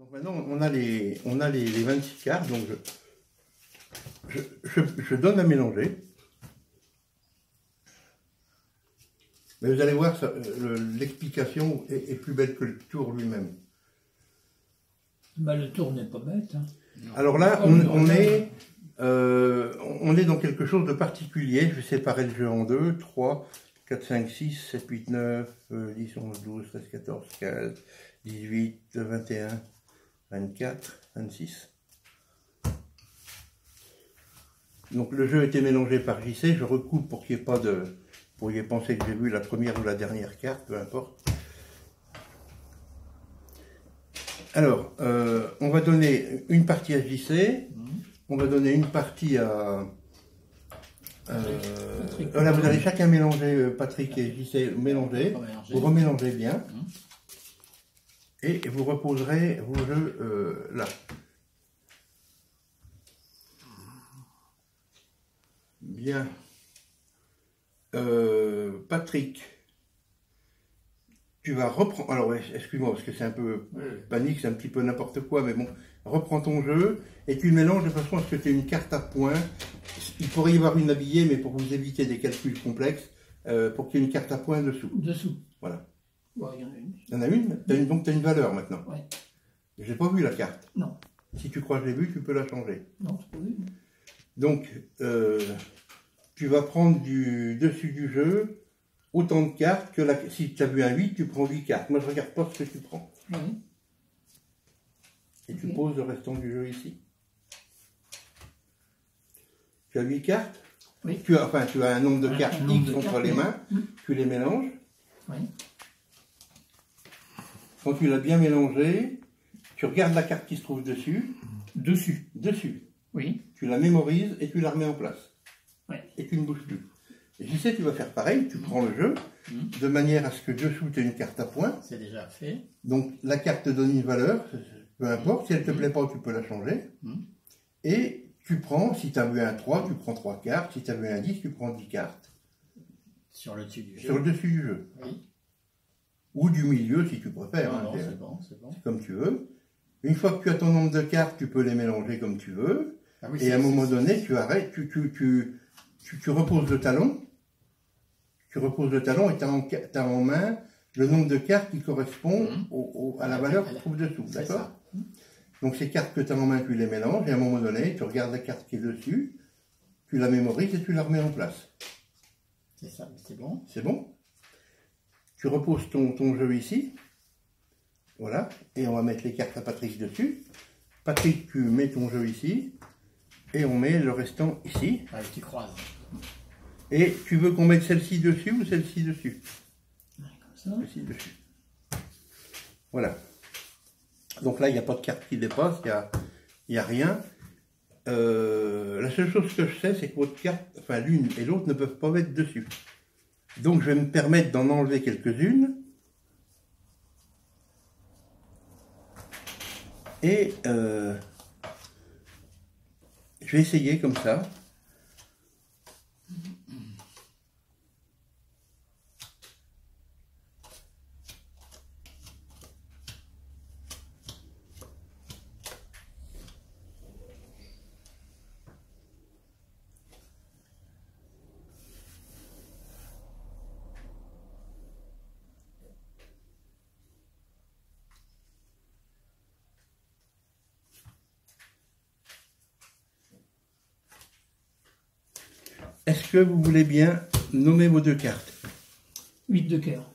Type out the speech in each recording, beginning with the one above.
Donc maintenant on a les 26 cartes, donc je donne à mélanger. Mais vous allez voir, l'explication est plus belle que le tour lui-même. Bah, le tour n'est pas bête. Hein. Alors là, on est dans quelque chose de particulier. Je vais séparer le jeu en deux. 3, 4, 5, 6, 7, 8, 9, 10, 11, 12, 13, 14, 15, 18, 21, 24, 26. Donc le jeu a été mélangé par JC. Je recoupe pour qu'il n'y ait pas de... Vous pourriez penser que j'ai vu la première ou la dernière carte, peu importe. Alors, on va donner une partie à JC, on va donner une partie à... là, vous allez chacun mélanger, Patrick et JC, mélanger, vous remélangez bien, et vous reposerez vos jeux là. Bien. Patrick, tu vas reprendre, alors excuse-moi parce que c'est un peu panique, c'est un petit peu n'importe quoi, mais bon, reprends ton jeu et tu le mélanges de façon à ce que tu aies une carte à points. Il pourrait y avoir une habillée, mais pour vous éviter des calculs complexes, pour qu'il y ait une carte à points dessous. Voilà. Ouais, il y en a une. Il y en a une, donc tu as une valeur maintenant. Ouais. J'ai pas vu la carte. Non. Si tu crois que je l'ai vue, tu peux la changer. Non, c'est pas vu. Donc, tu vas prendre du dessus du jeu autant de cartes que si tu as vu un 8, tu prends 8 cartes. Moi, je regarde pas ce que tu prends. Oui. Et tu poses le restant du jeu ici. Tu as 8 cartes. Oui. Tu as un nombre de cartes X entre les mains. Tu les mélanges. Oui. Quand tu l'as bien mélangé, tu regardes la carte qui se trouve dessus. Dessus. Oui. Tu la mémorises et tu la remets en place. Oui. Et tu ne bouges plus. Et je sais, tu vas faire pareil, tu prends le jeu, de manière à ce que dessous tu aies une carte à points. C'est déjà fait. Donc la carte te donne une valeur, peu importe, si elle ne te plaît pas, tu peux la changer. Et tu prends, si tu as vu un 3, tu prends 3 cartes, si tu as vu un 10, tu prends 10 cartes. Sur le dessus du jeu. Sur le dessus du jeu. Oui. Ou du milieu si tu préfères. Non, c'est bon. C'est comme tu veux. Une fois que tu as ton nombre de cartes, tu peux les mélanger comme tu veux. Ah oui, et à un moment donné, tu arrêtes, tu reposes le talon. Tu reposes le talon et tu as en main le nombre de cartes qui correspond à la valeur que tu trouves dessous. D'accord? Donc ces cartes que tu as en main, tu les mélanges et à un moment donné, tu regardes la carte qui est dessus, tu la mémorises et tu la remets en place. C'est ça, c'est bon. C'est bon? Tu reposes ton jeu ici. Voilà. Et on va mettre les cartes à Patrick dessus. Patrick, tu mets ton jeu ici. Et on met le restant ici. Allez, tu croises. Et tu veux qu'on mette celle-ci dessus ou celle-ci dessus? Comme ça. Celle-ci dessus. Voilà. Donc là, il n'y a pas de carte qui dépasse, il n'y a rien. La seule chose que je sais, c'est que votre carte, enfin l'une et l'autre ne peuvent pas mettre dessus. Donc je vais me permettre d'en enlever quelques-unes. Et je vais essayer comme ça. Est-ce que vous voulez bien nommer vos deux cartes? 8 de cœur.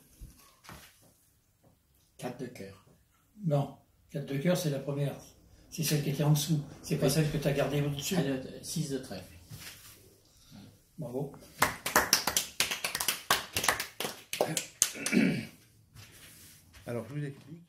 4 de cœur. Non, 4 de cœur, c'est la première. C'est celle qui était en dessous. C'est pas celle que tu as gardée au-dessus. 6 de trèfle. Bravo. Alors, je vous explique.